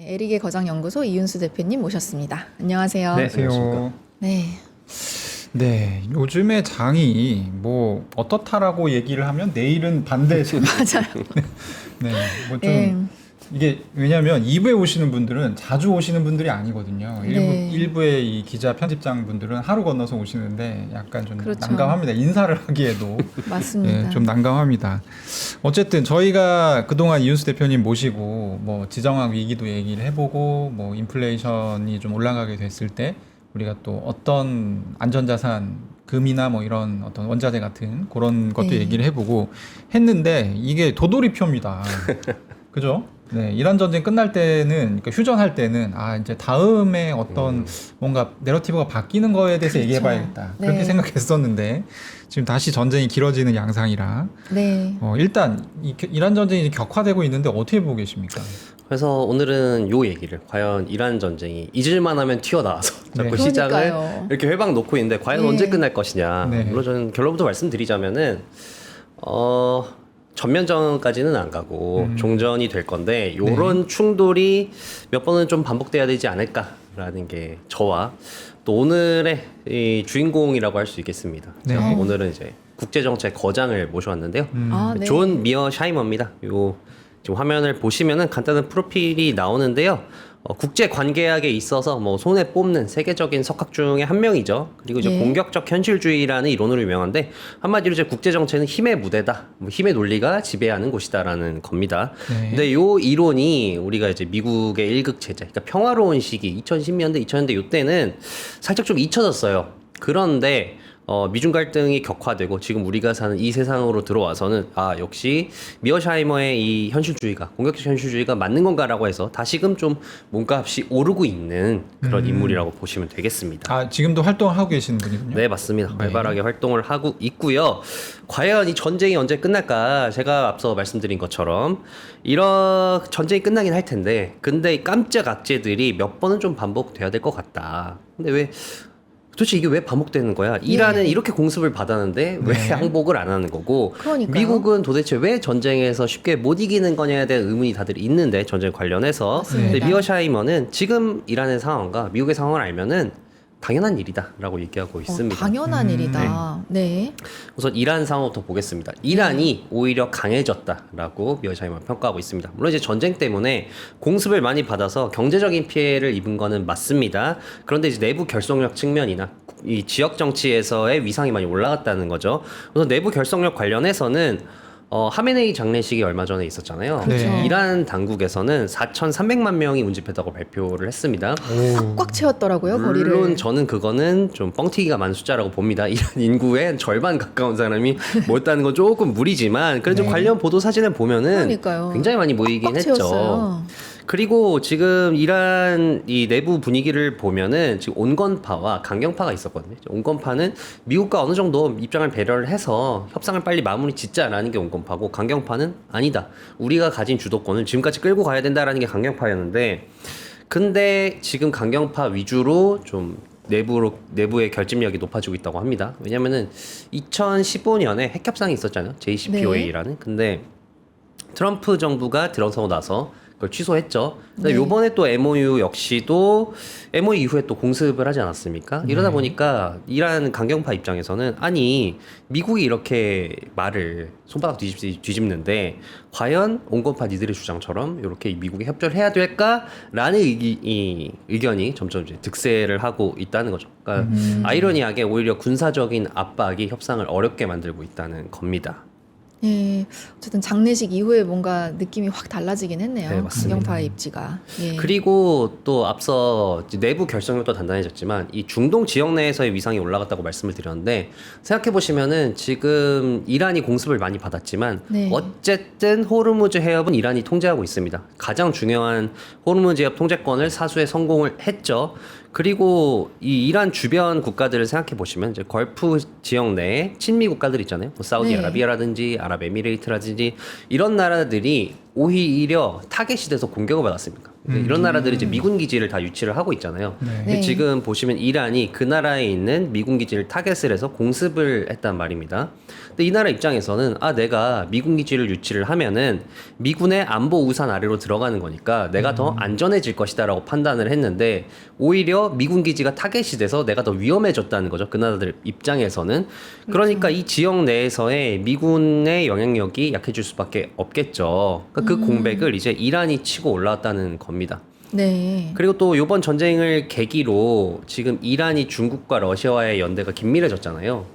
에릭의 거장연구소 이윤수 대표님 모셨습니다. 안녕하세요. 네, 안녕하세요. 안녕하십니까. 네. 네, 요즘에 장이 뭐 어떻다라고 얘기를 하면 내일은 반대죠. 맞아요. 네, 뭐 좀 네. 이게 왜냐하면 2부에 오시는 분들은 자주 오시는 분들이 아니거든요. 네. 일부의 이 기자 편집장 분들은 하루 건너서 오시는데 약간 좀 그렇죠. 난감합니다. 인사를 하기에도 맞습니다. 좀 난감합니다. 어쨌든 저희가 그동안 이윤수 대표님 모시고 뭐 지정학 위기도 얘기를 해보고 뭐 인플레이션이 좀 올라가게 됐을 때 우리가 또 어떤 안전자산 금이나 뭐 이런 어떤 원자재 같은 그런 것도 네. 얘기를 해보고 했는데 이게 도돌이표입니다. 그죠? 네, 이란 전쟁 끝날 때는 그러니까 휴전할 때는 이제 다음에 어떤 뭔가 내러티브가 바뀌는 거에 대해서 그렇죠. 얘기해봐야겠다 네. 그렇게 생각했었는데 지금 다시 전쟁이 길어지는 양상이라 네. 일단 이란 전쟁이 격화되고 있는데 어떻게 보고 계십니까? 그래서 오늘은 요 얘기를 과연 이란 전쟁이 잊을만 하면 튀어나와서 자꾸 네. 시장을 그러니까요. 이렇게 회방 놓고 있는데 과연 네. 언제 끝날 것이냐. 네. 물론 저는 결론부터 말씀드리자면은 전면전까지는 안 가고 종전이 될 건데 요런 충돌이 몇 번은 좀 반복돼야 되지 않을까라는 게 저와 또 오늘의 이 주인공이라고 할 수 있겠습니다. 네. 제가 오늘은 이제 국제정책 거장을 모셔왔는데요. 네. 존 미어 샤이머입니다. 요 지금 화면을 보시면은 간단한 프로필이 나오는데요. 국제 관계학에 있어서 뭐 손에 뽑는 세계적인 석학 중에 한 명이죠. 그리고 이제 네. 공격적 현실주의라는 이론으로 유명한데 한마디로 이제 국제 정체는 힘의 무대다, 뭐 힘의 논리가 지배하는 곳이다라는 겁니다. 네. 근데 요 이론이 우리가 이제 미국의 일극 체제, 그러니까 평화로운 시기 2010년대, 2000년대 요때는 살짝 좀 잊혀졌어요. 그런데 미중 갈등이 격화되고 지금 우리가 사는 이 세상으로 들어와서는 역시 미어샤이머의 이 현실주의가 공격적 현실주의가 맞는 건가라고 해서 다시금 좀 몸값이 오르고 있는 그런 인물이라고 보시면 되겠습니다. 지금도 활동을 하고 계시는 분이군요. 네, 맞습니다. 네. 활발하게 활동을 하고 있고요. 과연 이 전쟁이 언제 끝날까? 제가 앞서 말씀드린 것처럼 이런 전쟁이 끝나긴 할 텐데 근데 이 깜짝 악재들이 몇 번은 좀 반복돼야 될 것 같다. 근데 왜 도대체 이게 왜 반복되는 거야? 이란은 이렇게 공습을 받았는데 왜 네. 항복을 안 하는 거고 그러니까요. 미국은 도대체 왜 전쟁에서 쉽게 못 이기는 거냐에 대한 의문이 다들 있는데 전쟁 관련해서 맞습니다. 근데 미어샤이머는 지금 이란의 상황과 미국의 상황을 알면은 당연한 일이다라고 얘기하고 있습니다. 당연한 일이다. 네. 우선 이란 상황부터 보겠습니다. 이란이 오히려 강해졌다라고 미어샤이머 평가하고 있습니다. 물론 이제 전쟁 때문에 공습을 많이 받아서 경제적인 피해를 입은 거는 맞습니다. 그런데 이제 내부 결속력 측면이나 이 지역 정치에서의 위상이 많이 올라갔다는 거죠. 우선 내부 결속력 관련해서는 하메네이 장례식이 얼마 전에 있었잖아요. 그렇죠. 이란 당국에서는 4,300만 명이 운집했다고 발표를 했습니다. 꽉 채웠더라고요, 거리를. 물론 저는 그거는 좀 뻥튀기가 많은 숫자라고 봅니다. 이란 인구의 절반 가까운 사람이 모였다는 건 조금 무리지만 그래도 네. 관련 보도 사진을 보면은 그러니까요. 굉장히 많이 모이긴 꽉 했죠. 채웠어요. 그리고 지금 이란 이 내부 분위기를 보면은 지금 온건파와 강경파가 있었거든요. 온건파는 미국과 어느 정도 입장을 배려를 해서 협상을 빨리 마무리 짓자라는 게 온건파고 강경파는 아니다. 우리가 가진 주도권을 지금까지 끌고 가야 된다라는 게 강경파였는데 근데 지금 강경파 위주로 좀 내부의 결집력이 높아지고 있다고 합니다. 왜냐면은 2015년에 핵협상이 있었잖아요. JCPOA라는. 근데 트럼프 정부가 들어서고 나서 그걸 취소했죠. 근데 네. 요번에 또 MOU 역시도 MOU 이후에 또 공습을 하지 않았습니까? 이러다 보니까 이란 강경파 입장에서는 아니 미국이 이렇게 말을 손바닥 뒤집는데 과연 온건파 니들의 주장처럼 이렇게 미국이 협조를 해야 될까라는 의견이 점점 이제 득세를 하고 있다는 거죠. 그러니까 아이러니하게 오히려 군사적인 압박이 협상을 어렵게 만들고 있다는 겁니다. 예. 어쨌든 장례식 이후에 뭔가 느낌이 확 달라지긴 했네요. 네, 맞습니다. 강경파의 입지가. 예. 그리고 또 앞서 내부 결속력도 단단해졌지만 이 중동 지역 내에서의 위상이 올라갔다고 말씀을 드렸는데 생각해 보시면은 지금 이란이 공습을 많이 받았지만 네. 어쨌든 호르무즈 해협은 이란이 통제하고 있습니다. 가장 중요한 호르무즈 해협 통제권을 사수에 성공을 했죠. 그리고 이 이란 주변 국가들을 생각해 보시면 이제 걸프 지역 내에 친미 국가들 있잖아요. 뭐 사우디아라비아라든지 아랍에미레이트라든지 이런 나라들이 오히려 타겟이 돼서 공격을 받았습니다. 이런 나라들이 이제 미군 기지를 다 유치를 하고 있잖아요. 네. 근데 네. 지금 보시면 이란이 그 나라에 있는 미군 기지를 타겟을 해서 공습을 했단 말입니다. 근데 이 나라 입장에서는 내가 미군 기지를 유치를 하면은 미군의 안보 우산 아래로 들어가는 거니까 내가 더 안전해질 것이다라고 판단을 했는데 오히려 미군 기지가 타겟이 돼서 내가 더 위험해졌다는 거죠. 그 나라들 입장에서는. 그러니까 이 지역 내에서의 미군의 영향력이 약해질 수밖에 없겠죠. 그러니까 그 공백을 이제 이란이 치고 올라왔다는 겁니다. 네. 그리고 또 이번 전쟁을 계기로 지금 이란이 중국과 러시아와의 연대가 긴밀해졌잖아요.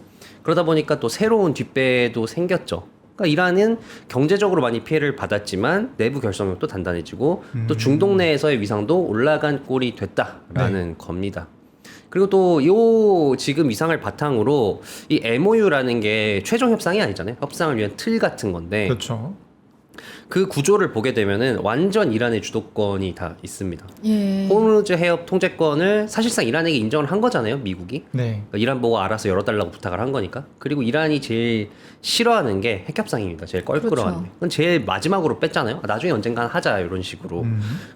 그러다 보니까 또 새로운 뒷배도 생겼죠. 그러니까 이란은 경제적으로 많이 피해를 받았지만 내부 결속력도 단단해지고 또 중동 내에서의 위상도 올라간 꼴이 됐다라는 겁니다. 그리고 또 요 지금 위상을 바탕으로 이 MOU라는 게 최종 협상이 아니잖아요. 협상을 위한 틀 같은 건데 그렇죠. 그 구조를 보게 되면은 완전 이란의 주도권이 다 있습니다. 예. 호르무즈 해협 통제권을 사실상 이란에게 인정을 한 거잖아요, 미국이. 네. 그러니까 이란 보고 알아서 열어달라고 부탁을 한 거니까. 그리고 이란이 제일 싫어하는 게 핵협상입니다. 제일 껄끄러워하는 게. 그건 제일 마지막으로 뺐잖아요. 나중에 언젠간 하자 이런 식으로.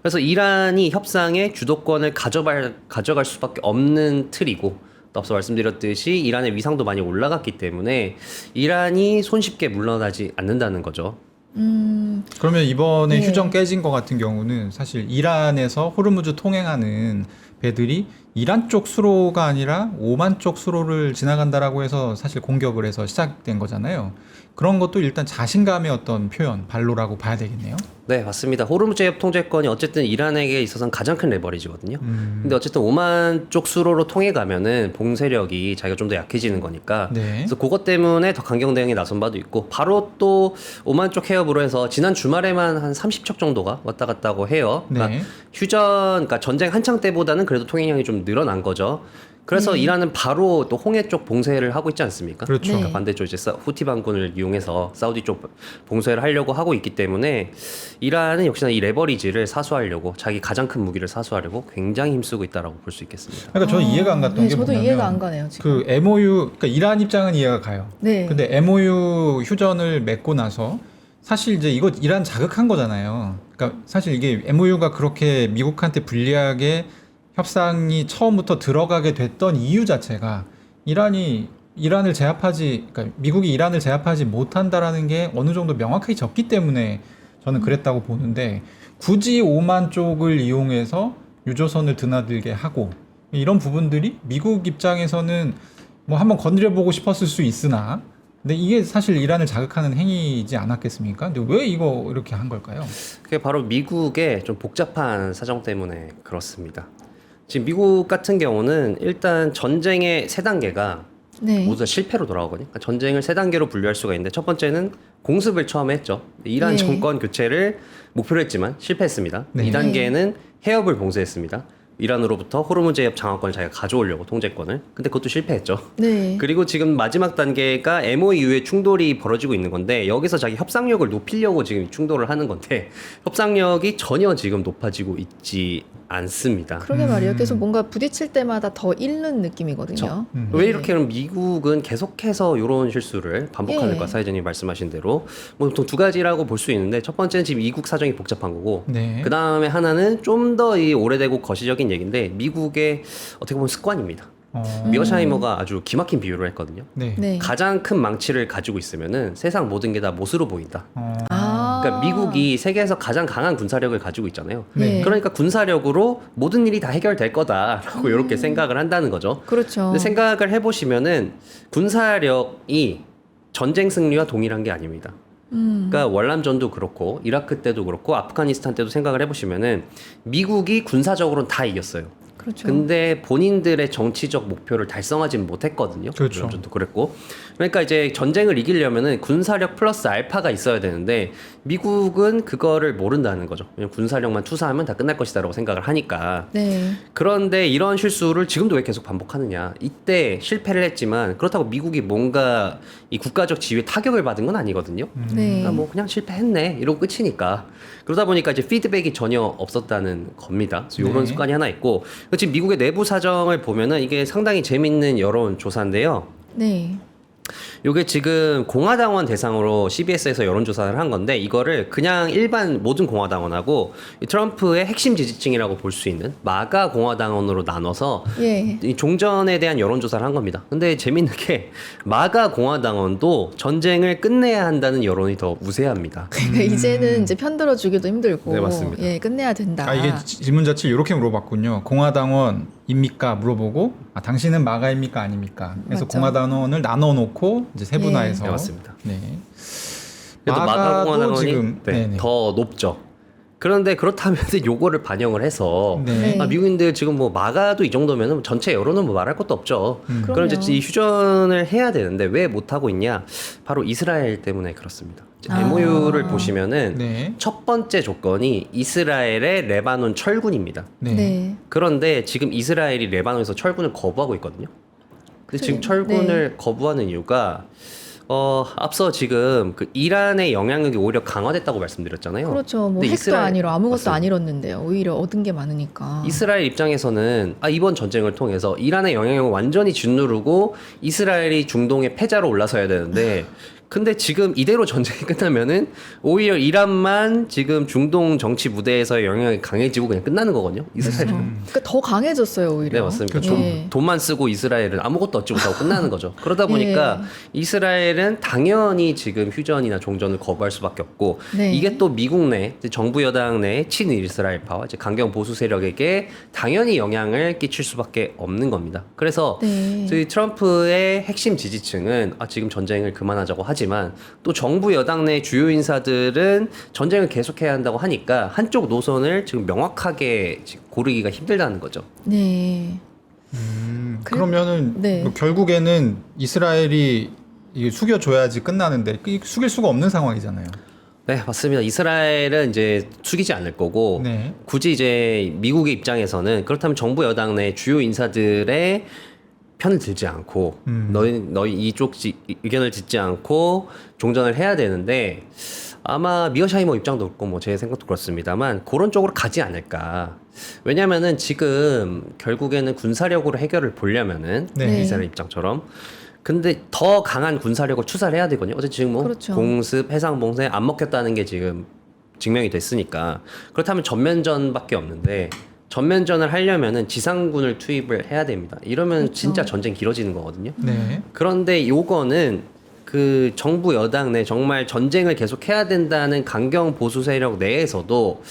그래서 이란이 협상의 주도권을 가져갈 수밖에 없는 틀이고 또 앞서 말씀드렸듯이 이란의 위상도 많이 올라갔기 때문에 이란이 손쉽게 물러나지 않는다는 거죠. 그러면 이번에 네. 휴전 깨진 것 같은 경우는 사실 이란에서 호르무즈 통행하는 배들이 이란 쪽 수로가 아니라 오만 쪽 수로를 지나간다라고 해서 사실 공격을 해서 시작된 거잖아요. 그런 것도 일단 자신감의 어떤 표현, 발로라고 봐야 되겠네요. 네, 맞습니다. 호르무즈 해협 통제권이 어쨌든 이란에게 있어서는 가장 큰 레버리지거든요. 근데 어쨌든 오만 쪽 수로로 통해 가면은 봉쇄력이 자기가 좀 더 약해지는 거니까. 네. 그래서 그것 때문에 더 강경 대응에 나선 바도 있고 바로 또 오만 쪽 해협으로 해서 지난 주말에만 한 30척 정도가 왔다 갔다고 해요. 그러니까 네. 그러니까 전쟁 한창 때보다는 그래도 통행량이 좀 늘어난 거죠. 그래서 이란은 바로 또 홍해 쪽 봉쇄를 하고 있지 않습니까? 그렇죠. 네. 그러니까 반대쪽 이제 후티 반군을 이용해서 사우디 쪽 봉쇄를 하려고 하고 있기 때문에 이란은 역시나 이 레버리지를 사수하려고 자기 가장 큰 무기를 사수하려고 굉장히 힘쓰고 있다라고 볼 수 있겠습니다. 그러니까 저는 이해가 안 갔던 네, 게 저도 뭐냐면 이해가 안 가네요, 지금. 그 MOU, 그러니까 이란 입장은 이해가 가요. 네. 근데 MOU 휴전을 맺고 나서 사실 이제 이거 이란 자극한 거잖아요. 그러니까 사실 이게 MOU가 그렇게 미국한테 불리하게 협상이 처음부터 들어가게 됐던 이유 자체가 이란을 제압하지, 그러니까 미국이 이란을 제압하지 못한다라는 게 어느 정도 명확하게 적기 때문에 저는 그랬다고 보는데 굳이 오만 쪽을 이용해서 유조선을 드나들게 하고 이런 부분들이 미국 입장에서는 뭐 한번 건드려보고 싶었을 수 있으나 근데 이게 사실 이란을 자극하는 행위이지 않았겠습니까? 근데 왜 이거 이렇게 한 걸까요? 그게 바로 미국의 좀 복잡한 사정 때문에 그렇습니다. 지금 미국 같은 경우는 일단 전쟁의 세 단계가 네. 모두 다 실패로 돌아오거든요. 그러니까 전쟁을 세 단계로 분류할 수가 있는데 첫 번째는 공습을 처음에 했죠. 이란 네. 정권 교체를 목표로 했지만 실패했습니다. 네. 2단계는 해협을 봉쇄했습니다. 이란으로부터 호르무즈 해협 장악권을 자기가 가져오려고 통제권을. 근데 그것도 실패했죠. 네. 그리고 지금 마지막 단계가 MOU의 충돌이 벌어지고 있는 건데 여기서 자기 협상력을 높이려고 지금 충돌을 하는 건데 협상력이 전혀 지금 높아지고 있지 않습니다. 그러게 말이에요. 계속 뭔가 부딪힐 때마다 더 잃는 느낌이거든요. 왜 이렇게 그럼 미국은 계속해서 이런 실수를 반복하는가? 예. 사회자님이 말씀하신 대로 뭐 보통 두 가지라고 볼 수 있는데 첫 번째는 지금 이국 사정이 복잡한 거고 네. 그 다음에 하나는 좀 더 이 오래되고 거시적인 얘기인데 미국의 어떻게 보면 습관입니다. 미어샤이머가 아주 기막힌 비유를 했거든요. 네. 네. 가장 큰 망치를 가지고 있으면은 세상 모든 게 다 못으로 보인다. 아. 그러니까 미국이 세계에서 가장 강한 군사력을 가지고 있잖아요. 네. 그러니까 군사력으로 모든 일이 다 해결될 거다라고 이렇게 생각을 한다는 거죠. 그렇죠. 근데 생각을 해보시면은 군사력이 전쟁 승리와 동일한 게 아닙니다. 그러니까 월남전도 그렇고 이라크 때도 그렇고 아프가니스탄 때도 생각을 해보시면은 미국이 군사적으로는 다 이겼어요. 그렇죠. 근데 본인들의 정치적 목표를 달성하지는 못했거든요. 그렇죠. 월남전도 그랬고. 그러니까 이제 전쟁을 이기려면은 군사력 플러스 알파가 있어야 되는데 미국은 그거를 모른다는 거죠. 그냥 군사력만 투사하면 다 끝날 것이다라고 생각을 하니까. 네. 그런데 이런 실수를 지금도 왜 계속 반복하느냐. 이때 실패를 했지만 그렇다고 미국이 뭔가 이 국가적 지위에 타격을 받은 건 아니거든요. 네. 그러니까 뭐 그냥 실패했네 이러고 끝이니까. 그러다 보니까 이제 피드백이 전혀 없었다는 겁니다. 그래서 이런 네. 습관이 하나 있고 지금 미국의 내부 사정을 보면은 이게 상당히 재밌는 여론 조사인데요. 네. 요게 지금 공화당원 대상으로 CBS에서 여론조사를 한 건데 이거를 그냥 일반 모든 공화당원하고 이 트럼프의 핵심 지지층이라고 볼 수 있는 마가 공화당원으로 나눠서 예. 이 종전에 대한 여론조사를 한 겁니다. 근데 재밌는 게 마가 공화당원도 전쟁을 끝내야 한다는 여론이 더 우세합니다. 그러니까 이제는 이제 편들어 주기도 힘들고 네, 맞습니다. 예, 끝내야 된다. 아, 이게 질문 자체를 이렇게 물어봤군요. 공화당원입니까? 물어보고 당신은 마가입니까? 아닙니까? 그래서 맞죠. 공화당원을 나눠놓고 이제 세분화해서 네, 맞습니다. 네. 그래도 마가 마가도 공화당원이 지금 네네. 더 높죠. 그런데 그렇다면 요거를 반영을 해서 네. 네. 미국인들 지금 뭐 마가도 이 정도면 전체 여론은 뭐 말할 것도 없죠. 그럼 그럼요. 이제 이 휴전을 해야 되는데 왜 못하고 있냐? 바로 이스라엘 때문에 그렇습니다. MOU를 보시면은 네. 첫 번째 조건이 이스라엘의 레바논 철군입니다. 네. 네. 그런데 지금 이스라엘이 레바논에서 철군을 거부하고 있거든요. 근데 지금 철군을 거부하는 이유가 앞서 지금 그 이란의 영향력이 오히려 강화됐다고 말씀드렸잖아요. 그렇죠. 뭐 근데 핵도 아니라 아무것도 맞습니다. 안 잃었는데요. 오히려 얻은 게 많으니까. 이스라엘 입장에서는 이번 전쟁을 통해서 이란의 영향력을 완전히 짓누르고 이스라엘이 중동의 패자로 올라서야 되는데 근데 지금 이대로 전쟁이 끝나면은 오히려 이란만 지금 중동 정치 무대에서의 영향이 강해지고 그냥 끝나는 거거든요. 이스라엘은. 그러니까 더 강해졌어요, 오히려. 네, 맞습니다. 그렇죠. 돈만 쓰고 이스라엘은 아무것도 얻지 못하고 끝나는 거죠. 그러다 보니까 이스라엘은 당연히 지금 휴전이나 종전을 거부할 수밖에 없고 네. 이게 또 미국 내 정부 여당 내 친이스라엘파와 이제 강경 보수 세력에게 당연히 영향을 끼칠 수밖에 없는 겁니다. 그래서 네. 저희 트럼프의 핵심 지지층은 지금 전쟁을 그만하자고 하지만 또 정부 여당 내 주요 인사들은 전쟁을 계속해야 한다고 하니까 한쪽 노선을 지금 명확하게 지금 고르기가 힘들다는 거죠. 네. 그러면은 네. 뭐 결국에는 이스라엘이 이게 숙여줘야지 끝나는데 숙일 수가 없는 상황이잖아요. 네, 맞습니다. 이스라엘은 이제 숙이지 않을 거고 네. 굳이 이제 미국의 입장에서는 그렇다면 정부 여당 내 주요 인사들의 편을 들지 않고 너희 이쪽 의견을 듣지 않고 종전을 해야 되는데 아마 미어샤이머 입장도 그렇고 뭐 제 생각도 그렇습니다만 그런 쪽으로 가지 않을까. 왜냐면은 지금 결국에는 군사력으로 해결을 보려면은 네. 이스라엘 입장처럼 근데 더 강한 군사력을 투사를 해야 되거든요. 어제 지금 뭐 그렇죠. 공습, 해상 봉쇄 안 먹겠다는 게 지금 증명이 됐으니까 그렇다면 전면전밖에 없는데 전면전을 하려면은 지상군을 투입을 해야 됩니다. 이러면 그렇죠. 진짜 전쟁 길어지는 거거든요. 네. 그런데 요거는 그 정부 여당 내 정말 전쟁을 계속 해야 된다는 강경 보수 세력 내에서도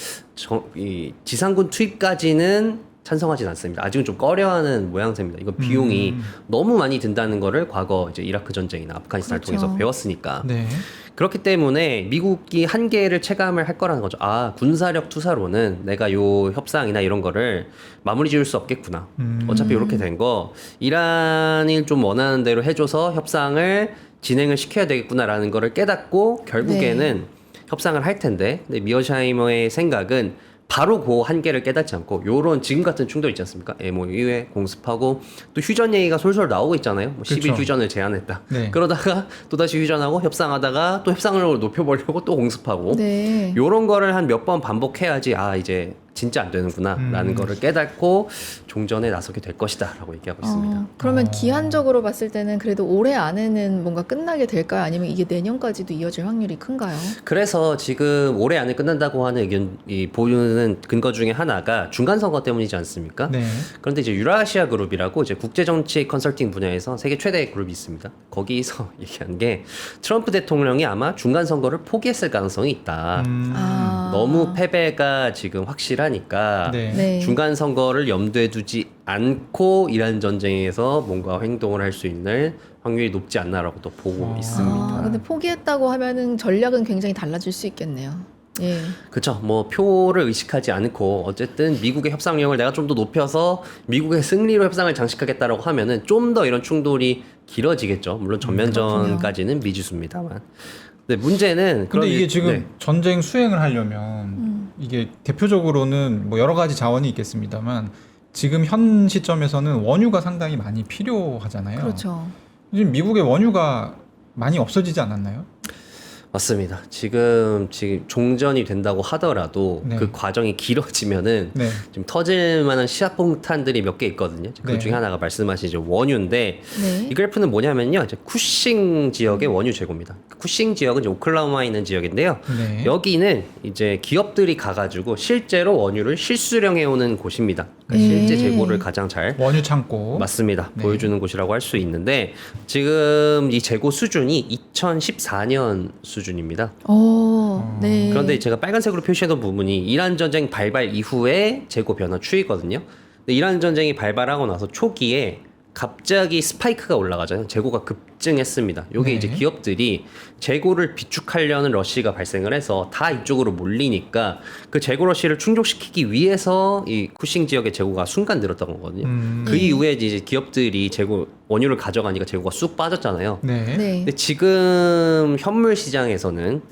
이 지상군 투입까지는 찬성하진 않습니다. 아직은 좀 꺼려하는 모양새입니다. 이거 비용이 너무 많이 든다는 거를 과거 이제 이라크 전쟁이나 아프가니스탄을 그렇죠. 통해서 배웠으니까. 네. 그렇기 때문에 미국이 한계를 체감을 할 거라는 거죠. 군사력 투사로는 내가 요 협상이나 이런 거를 마무리 지을 수 없겠구나. 어차피 이렇게 된 거 이란이 좀 원하는 대로 해줘서 협상을 진행을 시켜야 되겠구나라는 거를 깨닫고 결국에는 협상을 할 텐데 근데 미어샤이머의 생각은 바로 그 한계를 깨닫지 않고 요런 지금 같은 충돌 있지 않습니까? MOU에 공습하고 또 휴전 얘기가 솔솔 나오고 있잖아요. 뭐 10일 그렇죠. 휴전을 제안했다. 네. 그러다가 또다시 휴전하고 협상하다가 또 협상을 높여보려고 또 공습하고 네. 요런 거를 한 몇 번 반복해야지 이제 진짜 안 되는구나 라는 거를 깨닫고 종전에 나서게 될 것이다 라고 얘기하고 있습니다. 그러면 기한적으로 봤을 때는 그래도 올해 안에는 뭔가 끝나게 될까요? 아니면 이게 내년까지도 이어질 확률이 큰가요? 그래서 지금 올해 안에 끝난다고 하는 의견이 보이는 근거 중에 하나가 중간 선거 때문이지 않습니까? 네. 그런데 이제 유라시아 그룹이라고 이제 국제 정치 컨설팅 분야에서 세계 최대의 그룹이 있습니다. 거기서 얘기한 게 트럼프 대통령이 아마 중간 선거를 포기했을 가능성이 있다. 너무 패배가 지금 확실하니까 네. 네. 중간 선거를 염두에 두지 않고 이란 전쟁에서 뭔가 행동을 할 수 있는 확률이 높지 않나라고 또 보고 있습니다. 근데 포기했다고 하면은 전략은 굉장히 달라질 수 있겠네요. 예. 그렇죠. 뭐 표를 의식하지 않고 어쨌든 미국의 협상력을 내가 좀 더 높여서 미국의 승리로 협상을 장식하겠다라고 하면은 좀 더 이런 충돌이 길어지겠죠. 물론 전면전까지는 미지수입니다만. 근데 문제는 근데 이게 지금 네. 전쟁 수행을 하려면 이게 대표적으로는 뭐 여러 가지 자원이 있겠습니다만 지금 현 시점에서는 원유가 상당히 많이 필요하잖아요. 그렇죠. 지금 미국의 원유가 많이 없어지지 않았나요? 맞습니다. 지금 종전이 된다고 하더라도 네. 그 과정이 길어지면은 네. 지금 터질 만한 시합폭탄들이 몇 개 있거든요. 그 네. 중에 하나가 말씀하신 이제 원유인데 네. 이 그래프는 뭐냐면요. 이제 쿠싱 지역의 원유 재고입니다. 쿠싱 지역은 이제 오클라호마에 있는 지역인데요. 네. 여기는 이제 기업들이 가가지고 실제로 원유를 실수령해 오는 곳입니다. 그러니까 네. 실제 재고를 가장 잘 원유 창고. 맞습니다. 네. 보여주는 곳이라고 할 수 있는데 지금 이 재고 수준이 2014년 수준입니다. 네. 그런데 제가 빨간색으로 표시했던 부분이 이란 전쟁 발발 이후에 재고 변화 추이거든요. 근데 이란 전쟁이 발발하고 나서 초기에 갑자기 스파이크가 올라가잖아요. 재고가 급증했습니다. 요게 네. 이제 기업들이 재고를 비축하려는 러시가 발생을 해서 다 이쪽으로 몰리니까 그 재고 러시를 충족시키기 위해서 이 쿠싱 지역의 재고가 순간 늘었던 거거든요. 그 네. 이후에 이제 기업들이 재고 원유를 가져가니까 재고가 쑥 빠졌잖아요. 네. 네. 근데 지금 현물 시장에서는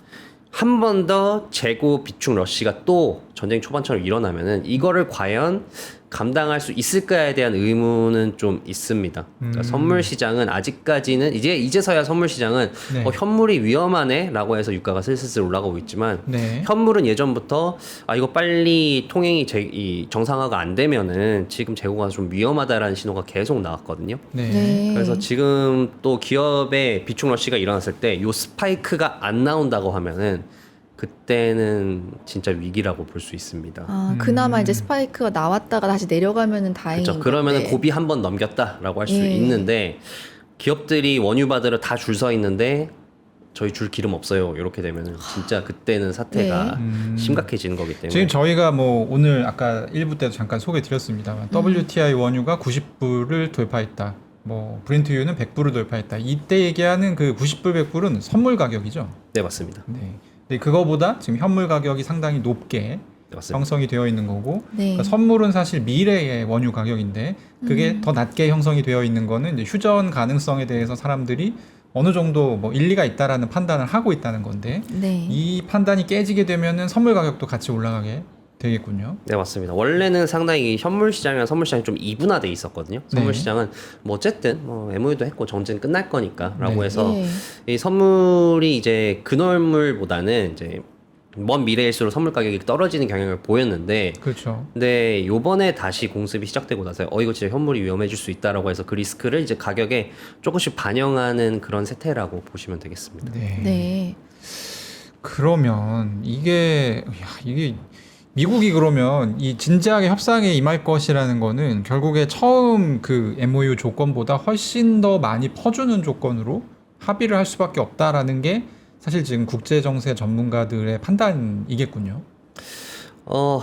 한 번 더 재고 비축 러시가 또 전쟁 초반처럼 일어나면은 이거를 과연 감당할 수 있을까에 대한 의문은 좀 있습니다. 그러니까 선물 시장은 아직까지는 이제서야 선물 시장은 네. 현물이 위험하네라고 해서 유가가 슬슬 올라가고 있지만 네. 현물은 예전부터 이거 빨리 통행이 이 정상화가 안 되면은 지금 재고가 좀 위험하다라는 신호가 계속 나왔거든요. 네. 네. 그래서 지금 또 기업의 비축 러시가 일어났을 때 요 스파이크가 안 나온다고 하면은 그때는 진짜 위기라고 볼 수 있습니다. 그나마 이제 스파이크가 나왔다가 다시 내려가면은 다행인 그렇죠. 그러면은 건데. 고비 한 번 넘겼다라고 할 수 예. 있는데 기업들이 원유 받으러 다 줄 서 있는데 저희 줄 기름 없어요. 이렇게 되면은 진짜 그때는 사태가 심각해지는 거기 때문에 지금 저희가 뭐 오늘 아까 1부 때도 잠깐 소개 드렸습니다만 WTI 원유가 90불을 돌파했다. 뭐 브렌트유는 100불을 돌파했다. 이때 얘기하는 그 90불 100불은 선물 가격이죠. 네 맞습니다. 네. 근데 그거보다 지금 현물 가격이 상당히 높게 네, 맞습니다. 형성이 되어 있는 거고 네. 그러니까 선물은 사실 미래의 원유 가격인데 그게 더 낮게 형성이 되어 있는 거는 이제 휴전 가능성에 대해서 사람들이 어느 정도 뭐 일리가 있다라는 판단을 하고 있다는 건데 네. 이 판단이 깨지게 되면은 선물 가격도 같이 올라가게 되겠군요. 네 맞습니다. 원래는 상당히 현물 시장이랑 선물 시장이 좀 이분화돼 있었거든요. 선물 네. 시장은 뭐 어쨌든 뭐 MOU도 했고 전쟁 끝날 거니까라고 네. 해서 네. 이 선물이 이제 근월물보다는 이제 먼 미래일수록 선물 가격이 떨어지는 경향을 보였는데 그렇죠. 근데 요번에 다시 공습이 시작되고 나서 이거 진짜 현물이 위험해질 수 있다라고 해서 그 리스크를 이제 가격에 조금씩 반영하는 그런 세태라고 보시면 되겠습니다. 네. 네. 그러면 이게 미국이 그러면 이 진지하게 협상에 임할 것이라는 거는 결국에 처음 그 MOU 조건보다 훨씬 더 많이 퍼주는 조건으로 합의를 할 수밖에 없다라는 게 사실 지금 국제정세 전문가들의 판단이겠군요.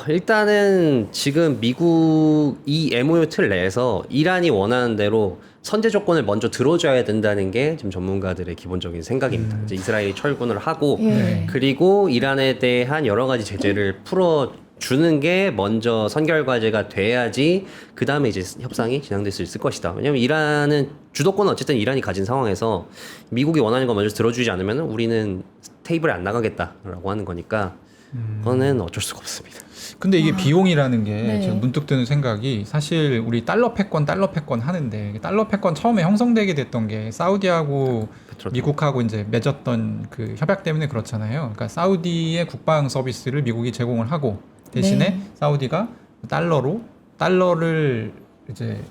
일단은 지금 미국 이 MOU 틀 내에서 이란이 원하는 대로 선제 조건을 먼저 들어줘야 된다는 게 지금 전문가들의 기본적인 생각입니다. 이제 이스라엘이 철군을 하고 예. 네. 그리고 이란에 대한 여러 가지 제재를 풀어 주는 게 먼저 선결 과제가 돼야지 그 다음에 이제 협상이 진행될 수 있을 것이다. 왜냐하면 이란은 주도권은 어쨌든 이란이 가진 상황에서 미국이 원하는 거 먼저 들어주지 않으면 우리는 테이블에 안 나가겠다라고 하는 거니까 그거는 어쩔 수가 없습니다. 근데 이게 비용이라는 게 네. 지금 문득 드는 생각이 사실 우리 달러 패권 하는데 달러 패권 처음에 형성되게 됐던 게 사우디하고 페트롤 미국하고 이제 맺었던 그 협약 때문에 그렇잖아요. 그러니까 사우디의 국방 서비스를 미국이 제공을 하고 대신에 네. 사우디가 달러를 이제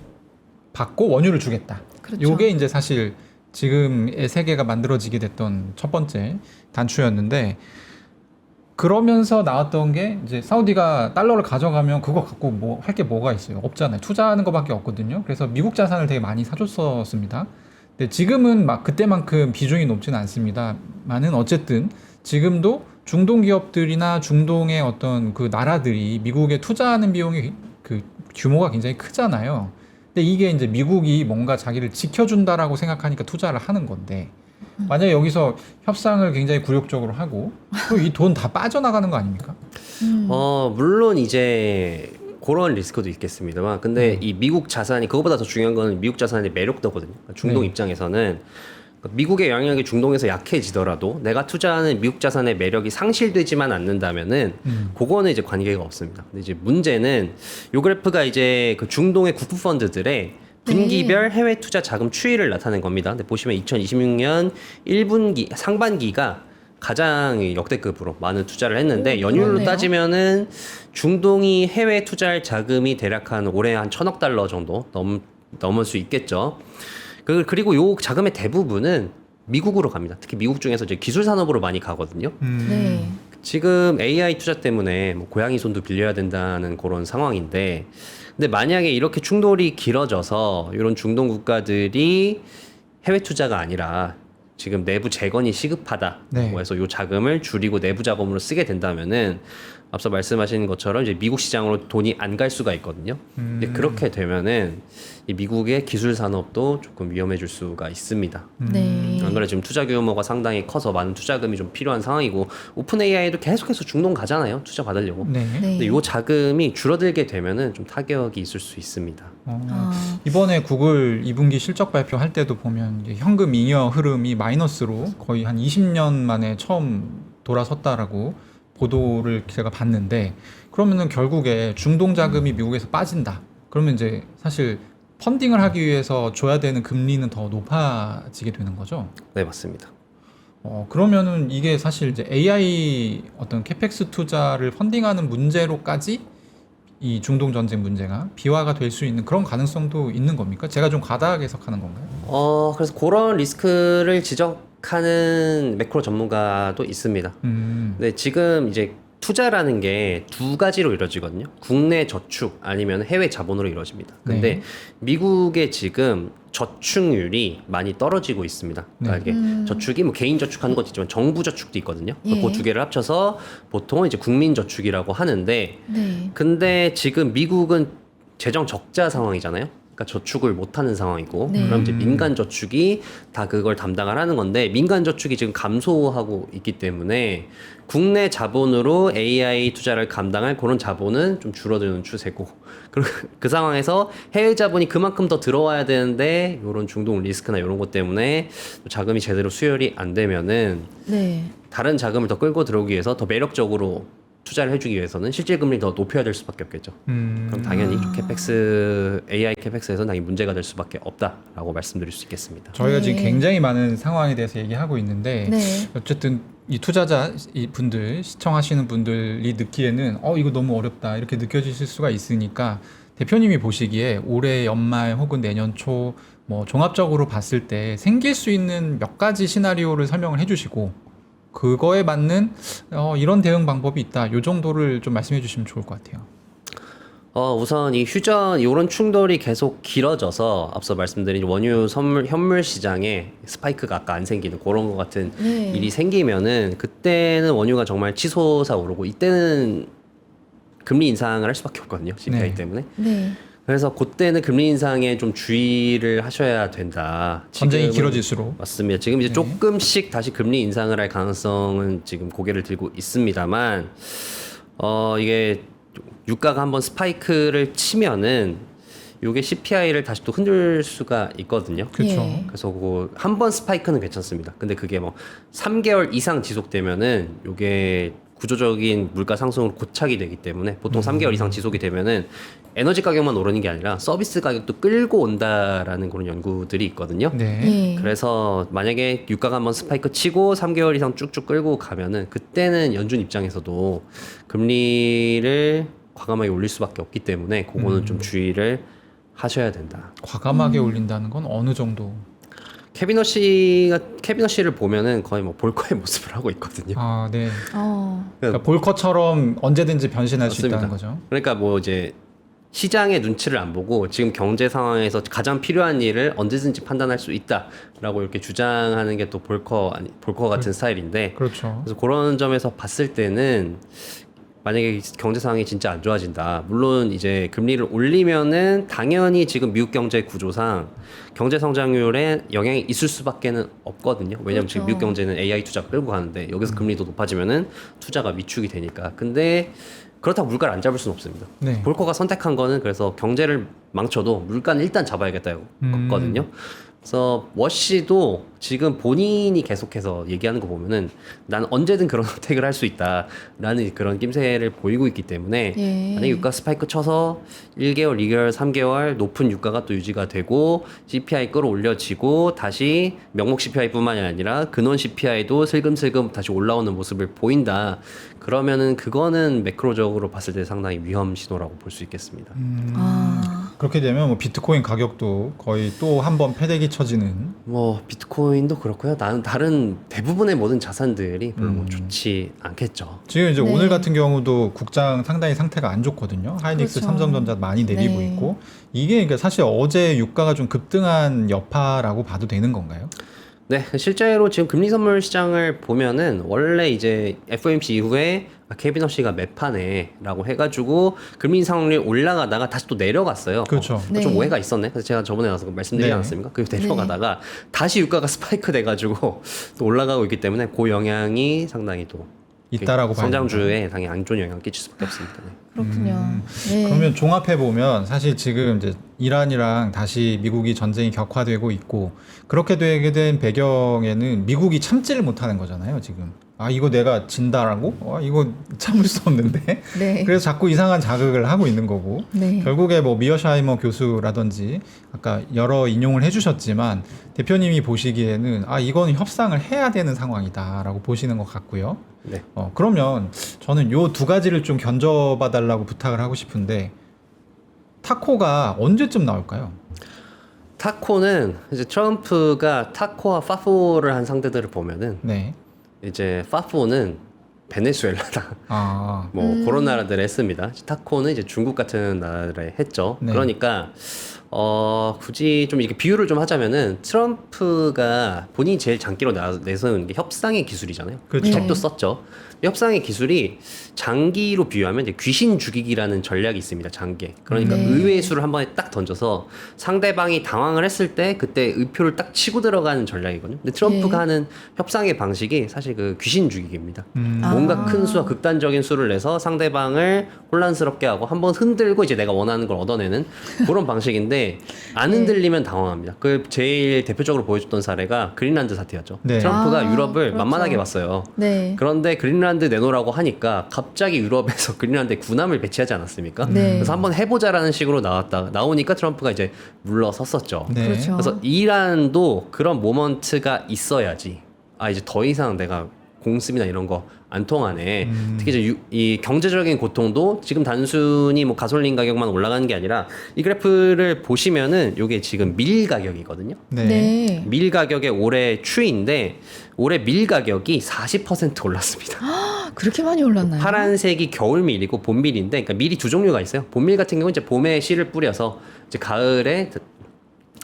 받고 원유를 주겠다. 그렇죠. 요게 이제 사실 지금의 세계가 만들어지게 됐던 첫 번째 단추였는데 그러면서 나왔던 게 이제 사우디가 달러를 가져가면 그거 갖고 뭐 할 게 뭐가 있어요? 없잖아요. 투자하는 것밖에 없거든요. 그래서 미국 자산을 되게 많이 사줬었습니다. 근데 지금은 막 그때만큼 비중이 높지는 않습니다만은 어쨌든 지금도 중동 기업들이나 중동의 어떤 그 나라들이 미국에 투자하는 비용이 그 규모가 굉장히 크잖아요. 근데 이게 이제 미국이 뭔가 자기를 지켜준다라고 생각하니까 투자를 하는 건데 만약에 여기서 협상을 굉장히 굴욕적으로 하고 이 돈 다 빠져나가는 거 아닙니까? 물론 이제 그런 리스크도 있겠습니다만 근데 이 미국 자산이 그거보다 더 중요한 거는 미국 자산의 매력도거든요. 중동 네. 입장에서는 미국의 영향력이 중동에서 약해지더라도 내가 투자하는 미국 자산의 매력이 상실되지만 않는다면은 그거는 이제 관계가 없습니다. 근데 이제 문제는 요 그래프가 이제 그 중동의 국부 펀드들의 분기별 해외 투자 자금 추이를 나타낸 겁니다. 근데 보시면 2026년 1분기 상반기가 가장 역대급으로 많은 투자를 했는데 오, 연율로 그러네요. 따지면은 중동이 해외 투자할 자금이 대략 한 올해 한 1,000억 달러 정도 넘을 수 있겠죠. 그리고 요 자금의 대부분은 미국으로 갑니다. 특히 미국 중에서 이제 기술 산업으로 많이 가거든요. 네. 지금 AI 투자 때문에 뭐 고양이 손도 빌려야 된다는 그런 상황인데, 근데 만약에 이렇게 충돌이 길어져서 이런 중동 국가들이 해외 투자가 아니라 지금 내부 재건이 시급하다. 네. 그래서 이 자금을 줄이고 내부 자금으로 쓰게 된다면은 앞서 말씀하신 것처럼 이제 미국 시장으로 돈이 안 갈 수가 있거든요. 근데 그렇게 되면은 이 미국의 기술 산업도 조금 위험해질 수가 있습니다. 네. 안 그래 지금 투자 규모가 상당히 커서 많은 투자금이 좀 필요한 상황이고 오픈 AI도 계속해서 중동 가잖아요. 투자 받으려고. 네. 네. 근데 이 자금이 줄어들게 되면은 좀 타격이 있을 수 있습니다. 아, 이번에 구글 2분기 실적 발표할 때도 보면 이제 현금 잉여 흐름이 마이너스로 거의 한 20년 만에 처음 돌아섰다라고 보도를 제가 봤는데, 그러면은 결국에 중동 자금이 미국에서 빠진다. 그러면 이제 사실 펀딩을 하기 위해서 줘야 되는 금리는 더 높아지게 되는 거죠. 네, 맞습니다. 그러면은 이게 사실 이제 AI 어떤 캐펙스 투자를 펀딩하는 문제로까지 이 중동 전쟁 문제가 비화가 될 수 있는 그런 가능성도 있는 겁니까? 제가 좀 과다하게 해석하는 건가요? 그래서 그런 리스크를 지적하는 매크로 전문가도 있습니다. 근데 지금 이제 투자라는 게 두 가지로 이루어지거든요. 국내 저축 아니면 해외 자본으로 이루어집니다. 근데 네. 미국의 지금 저축률이 많이 떨어지고 있습니다. 그러니까 네. 이게 저축이 뭐 개인 저축하는 것도 있지만 정부 저축도 있거든요. 예. 그 두 개를 합쳐서 보통은 이제 국민 저축이라고 하는데, 네. 근데 지금 미국은 재정 적자 상황이잖아요. 그러니까 저축을 못하는 상황이고, 네. 그럼 이제 민간 저축이 다 그걸 담당을 하는 건데, 민간 저축이 지금 감소하고 있기 때문에 국내 자본으로 AI 투자를 감당할 그런 자본은 좀 줄어드는 추세고, 그리고 그 상황에서 해외 자본이 그만큼 더 들어와야 되는데 이런 중동 리스크나 이런 것 때문에 자금이 제대로 수혈이 안 되면은 네. 다른 자금을 더 끌고 들어오기 위해서 더 매력적으로 투자를 해주기 위해서는 실질 금리를 더 높여야 될 수밖에 없겠죠. 그럼 당연히 캐펙스 AI 캐펙스에서 당연히 문제가 될 수밖에 없다라고 말씀드릴 수 있겠습니다. 저희가 네. 지금 굉장히 많은 상황에 대해서 얘기하고 있는데, 네. 어쨌든 이 투자자 이 분들, 시청하시는 분들이 느끼에는 이거 너무 어렵다 이렇게 느껴지실 수가 있으니까, 대표님이 보시기에 올해 연말 혹은 내년 초 뭐 종합적으로 봤을 때 생길 수 있는 몇 가지 시나리오를 설명을 해주시고, 그거에 맞는 이런 대응 방법이 있다, 요 정도를 좀 말씀해 주시면 좋을 것 같아요. 우선 이 휴전 이런 충돌이 계속 길어져서 앞서 말씀드린 원유 현물 시장에 스파이크가 아까 안 생기는 그런 것 같은 네. 일이 생기면은 그때는 원유가 정말 치솟아 오르고 이때는 금리 인상을 할 수밖에 없거든요. CPI 네. 때문에. 네. 그래서 그때는 금리 인상에 좀 주의를 하셔야 된다. 전쟁이 지금은 길어질수록. 맞습니다. 지금 이제 네. 조금씩 다시 금리 인상을 할 가능성은 지금 고개를 들고 있습니다만, 이게 유가가 한번 스파이크를 치면은 이게 CPI를 다시 또 흔들 수가 있거든요. 그렇죠. 예. 그래서 그 한 번 스파이크는 괜찮습니다. 근데 그게 뭐 3개월 이상 지속되면은 이게 구조적인 물가 상승으로 고착이 되기 때문에 보통 3개월 이상 지속이 되면은 에너지 가격만 오르는 게 아니라 서비스 가격도 끌고 온다라는 그런 연구들이 있거든요. 네. 네. 그래서 만약에 유가가 한번 스파이크 치고 3개월 이상 쭉쭉 끌고 가면은 그때는 연준 입장에서도 금리를 과감하게 올릴 수밖에 없기 때문에 그거는 좀 주의를 하셔야 된다. 과감하게 올린다는 건 어느 정도? 캐비넛 씨를 보면은 거의 뭐 볼거의 모습을 하고 있거든요. 아, 네. 어. 그러니까 볼커처럼 언제든지 변신할 수 맞습니다. 있다는 거죠. 그러니까 뭐 이제 시장의 눈치를 안 보고 지금 경제 상황에서 가장 필요한 일을 언제든지 판단할 수 있다라고 이렇게 주장하는 게 또 볼커 같은 스타일인데, 그렇죠. 그래서 그런 점에서 봤을 때는 만약에 경제 상황이 진짜 안 좋아진다. 물론 이제 금리를 올리면은 당연히 지금 미국 경제 구조상 경제 성장률에 영향이 있을 수밖에는 없거든요. 왜냐면 지금 그렇죠. 미국 경제는 AI 투자 끌고 가는데 여기서 금리도 높아지면은 투자가 위축이 되니까. 근데 그렇다고 물가를 안 잡을 수는 없습니다. 네. 볼커가 선택한 거는 그래서 경제를 망쳐도 물가는 일단 잡아야겠다였거든요. 그래서 워시도 지금 본인이 계속해서 얘기하는 거 보면은 난 언제든 그런 선택을 할 수 있다라는 그런 낌새를 보이고 있기 때문에 예. 만약에 유가 스파이크 쳐서 1개월, 2개월, 3개월 높은 유가가 또 유지가 되고 CPI 끌어올려지고 다시 명목 CPI뿐만이 아니라 근원 CPI도 슬금슬금 다시 올라오는 모습을 보인다. 그러면은 그거는 매크로적으로 봤을 때 상당히 위험 신호라고 볼 수 있겠습니다. 아, 그렇게 되면 뭐 비트코인 가격도 거의 또 한 번 패대기 쳐지는. 뭐 비트코인도 그렇고요. 나는 다른 대부분의 모든 자산들이 별로 뭐 좋지 않겠죠. 지금 이제 네. 오늘 같은 경우도 국장 상당히 상태가 안 좋거든요. 하이닉스, 그렇죠. 삼성전자 많이 내리고 네. 있고 이게 그러니까 사실 어제 유가가 좀 급등한 여파라고 봐도 되는 건가요? 네, 실제로 지금 금리 선물 시장을 보면은 원래 이제 FOMC 이후에 케빈 허씨가 매파네라고 해가지고 금리 인상률이 올라가다가 다시 또 내려갔어요. 그렇죠. 네. 좀 오해가 있었네. 그래서 제가 저번에 나와서 말씀드리지 네. 않았습니까? 그 내려가다가 다시 유가가 스파이크 돼가지고 또 올라가고 있기 때문에 그 영향이 상당히 또 있다라고 봐야 성장주에 당연히 안 좋은 영향을 끼칠 수밖에 없습니다. 네. 그렇군요. 네. 그러면 종합해 보면 사실 지금 이제 이란이랑 다시 미국이 전쟁이 격화되고 있고 그렇게 되게 된 배경에는 미국이 참지를 못하는 거잖아요. 지금 아 이거 내가 진다라고? 이거 참을 수 없는데. 네. 그래서 자꾸 이상한 자극을 하고 있는 거고 네. 결국에 뭐 미어샤이머 교수라든지 아까 여러 인용을 해주셨지만 대표님이 보시기에는 아 이건 협상을 해야 되는 상황이다라고 보시는 것 같고요. 네. 그러면 저는 요 두 가지를 좀 견져봐 달라고 부탁을 하고 싶은데 타코가 언제쯤 나올까요? 타코는 이제 트럼프가 타코와 파포를 한 상대들을 보면은 네. 이제 파포는 베네수엘라다. 아, 뭐 그런 나라들 했습니다. 타코는 이제 중국 같은 나라를 했죠. 네. 그러니까 굳이 좀 이렇게 비유를 좀 하자면은 트럼프가 본인이 제일 장기로 내세운 게 협상의 기술이잖아요. 그렇죠. 책도 썼죠. 협상의 기술이 장기로 비유하면 이제 귀신 죽이기라는 전략이 있습니다. 장기. 그러니까 네. 의외의 수를 한 번에 딱 던져서 상대방이 당황을 했을 때 그때 의표를 딱 치고 들어가는 전략이거든요. 근데 트럼프가 네. 하는 협상의 방식이 사실 그 귀신 죽이기입니다. 아. 뭔가 큰 수와 극단적인 수를 내서 상대방을 혼란스럽게 하고 한번 흔들고 이제 내가 원하는 걸 얻어내는 그런 방식인데 안 네. 흔들리면 당황합니다. 그 제일 대표적으로 보여줬던 사례가 그린란드 사태였죠. 네. 트럼프가 아, 유럽을 그렇죠. 만만하게 봤어요. 네. 그런데 그린란드 내놓으라고 하니까 갑자기 유럽에서 그린란드에 군함을 배치하지 않았습니까? 네. 그래서 한번 해보자라는 식으로 나오니까 트럼프가 이제 물러섰었죠. 네. 그렇죠. 그래서 이란도 그런 모먼트가 있어야지. 아 이제 더 이상 내가 공습이나 이런 거 안 통하네. 특히 이제 이 경제적인 고통도 지금 단순히 뭐 가솔린 가격만 올라가는 게 아니라 이 그래프를 보시면은 이게 지금 밀 가격이거든요. 네. 네. 밀 가격의 올해 추이인데 올해 밀 가격이 40% 올랐습니다. 그렇게 많이 올랐나요? 파란색이 겨울밀이고 봄밀인데, 그러니까 밀이 두 종류가 있어요. 봄밀 같은 경우는 이제 봄에 씨를 뿌려서 이제 가을에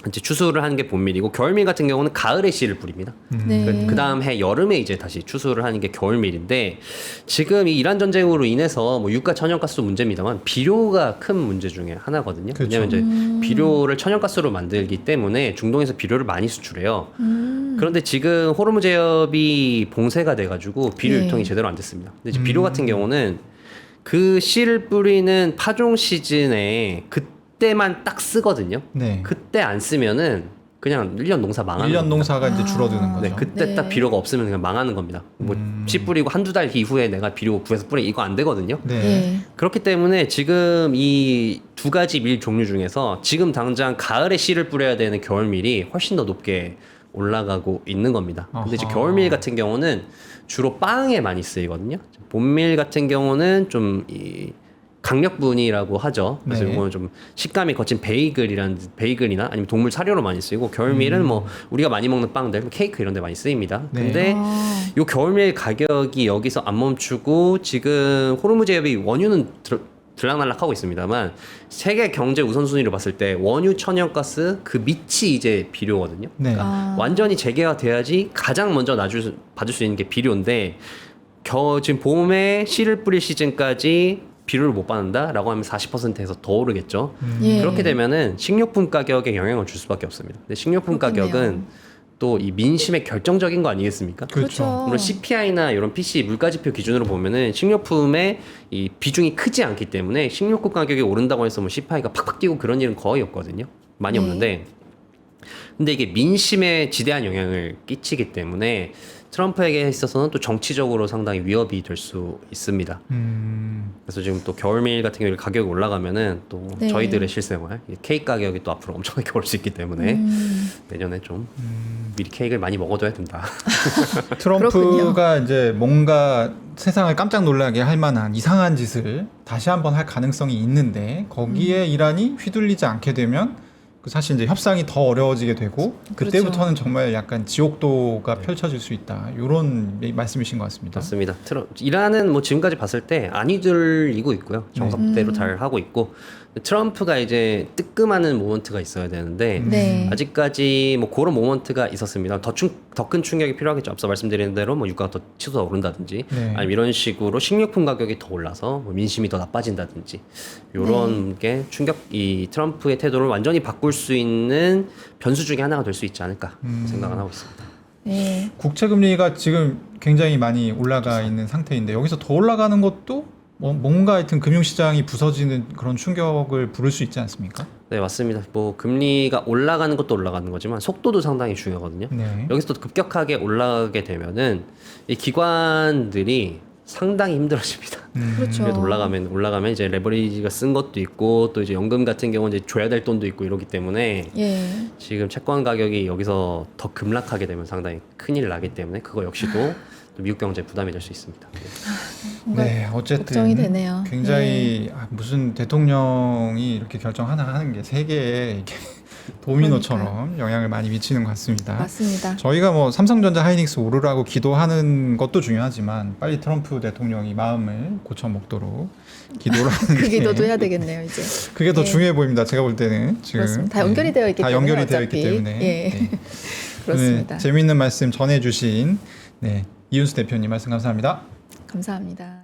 이제 추수를 하는 게 봄밀이고, 겨울밀 같은 경우는 가을에 씨를 뿌립니다. 네. 그 다음 해 여름에 이제 다시 추수를 하는 게 겨울밀인데, 지금 이 이란 전쟁으로 인해서 뭐 유가 천연가스도 문제입니다만 비료가 큰 문제 중에 하나거든요. 그렇죠. 왜냐하면 이제 비료를 천연가스로 만들기 때문에 중동에서 비료를 많이 수출해요. 그런데 지금 호르무 제협이 봉쇄가 돼가지고 비료 네. 유통이 제대로 안 됐습니다. 근데 이제 비료 같은 경우는 그 씨를 뿌리는 파종 시즌에 그때만 딱 쓰거든요. 네. 그때 안 쓰면은 그냥 1년 농사 망하는 1년 겁니다. 농사가 이제 줄어드는 아. 거죠. 네, 그때 네. 딱 비료가 없으면 그냥 망하는 겁니다. 뭐 씨 뿌리고 한두 달 이후에 내가 비료 구해서 뿌리 이거 안 되거든요. 네. 네. 그렇기 때문에 지금 이 두 가지 밀 종류 중에서 지금 당장 가을에 씨를 뿌려야 되는 겨울밀이 훨씬 더 높게 올라가고 있는 겁니다. 근데 이제 아하. 겨울밀 같은 경우는 주로 빵에 많이 쓰이거든요. 봄밀 같은 경우는 좀 이 강력분이라고 하죠. 그래서 네. 이거는 좀 식감이 거친 베이글이나 아니면 동물 사료로 많이 쓰이고, 겨울밀은 뭐 우리가 많이 먹는 빵들, 케이크 이런 데 많이 쓰입니다. 네. 근데 아. 요 겨울밀 가격이 여기서 안 멈추고 지금 호르무 제협이 원유는 들락날락하고 있습니다만, 세계 경제 우선순위로 봤을 때 원유, 천연가스 그 밑이 이제 비료거든요. 네. 아. 완전히 재개화돼야지 가장 먼저 받을 수 있는 게 비료인데, 지금 봄에 씨를 뿌릴 시즌까지 비료를 못 받는다라고 하면 40%에서 더 오르겠죠. 예. 그렇게 되면은 식료품 가격에 영향을 줄 수밖에 없습니다. 근데 식료품 그렇겠네요. 가격은 또 이 민심의 결정적인 거 아니겠습니까? 그렇죠. 물론 CPI나 이런 PC 물가지표 기준으로 보면은 식료품의 이 비중이 크지 않기 때문에 식료품 가격이 오른다고 해서 뭐 CPI가 팍팍 뛰고 그런 일은 거의 없거든요. 많이 네. 없는데, 근데 이게 민심에 지대한 영향을 끼치기 때문에 트럼프에게 있어서는 또 정치적으로 상당히 위협이 될 수 있습니다. 그래서 지금 또 겨울밀 같은 경우에 가격이 올라가면은 또 네. 저희들의 실생활, 이 케이크 가격이 또 앞으로 엄청나게 오를 수 있기 때문에 내년에 좀 미리 케이크를 많이 먹어둬야 된다. 트럼프가 이제 뭔가 세상을 깜짝 놀라게 할 만한 이상한 짓을 다시 한번 할 가능성이 있는데 거기에 이란이 휘둘리지 않게 되면 그 사실 이제 협상이 더 어려워지게 되고 그때부터는 정말 약간 지옥도가 펼쳐질 수 있다. 이런 말씀이신 것 같습니다. 맞습니다. 이란은 뭐 지금까지 봤을 때 안 휘둘리고 있고요. 정석대로 잘 하고 있고 트럼프가 이제 뜨끔하는 모먼트가 있어야 되는데 네. 아직까지 뭐 그런 모먼트가 있었습니다. 더 큰 충격이 필요하겠죠. 앞서 말씀드린 대로 뭐 유가가 더 치솟아 오른다든지 네. 아니면 이런 식으로 식료품 가격이 더 올라서 뭐 민심이 더 나빠진다든지 이런 게 이 트럼프의 태도를 완전히 바꿀 수 있는 변수 중에 하나가 될 수 있지 않을까 생각은 하고 있습니다. 네. 국채 금리가 지금 굉장히 많이 올라가 있는 상태인데 여기서 더 올라가는 것도 뭔가 하여튼 금융시장이 부서지는 그런 충격을 부를 수 있지 않습니까? 네, 맞습니다. 뭐 금리가 올라가는 것도 올라가는 거지만 속도도 상당히 중요하거든요. 네. 여기서 또 급격하게 올라가게 되면은 이 기관들이 상당히 힘들어집니다. 그렇죠. 그래도 올라가면 이제 레버리지가 쓴 것도 있고 또 이제 연금 같은 경우는 이제 줘야 될 돈도 있고 이러기 때문에 예. 지금 채권 가격이 여기서 더 급락하게 되면 상당히 큰일 나기 때문에 그거 역시도 또 미국 경제에 부담이 될 수 있습니다. 뭔가 네, 어쨌든 걱정이 되네요. 굉장히 무슨 대통령이 이렇게 결정 하나 하는 게 세계에 이렇게 도미노처럼 영향을 많이 미치는 것 같습니다. 맞습니다. 저희가 뭐 삼성전자 하이닉스 오르라고 기도하는 것도 중요하지만 빨리 트럼프 대통령이 마음을 고쳐 먹도록 기도를 하는 그 게 기도도 해야 되겠네요, 이제. 그게 더 예. 중요해 보입니다. 제가 볼 때는 지금 그렇습니다. 다 연결이 되어 있기 다 때문에 연결이 되어 어차피. 있기 때문에 예. 네. 그렇습니다. 오늘 재미있는 말씀 전해주신 이윤수 대표님 말씀 감사합니다. 감사합니다.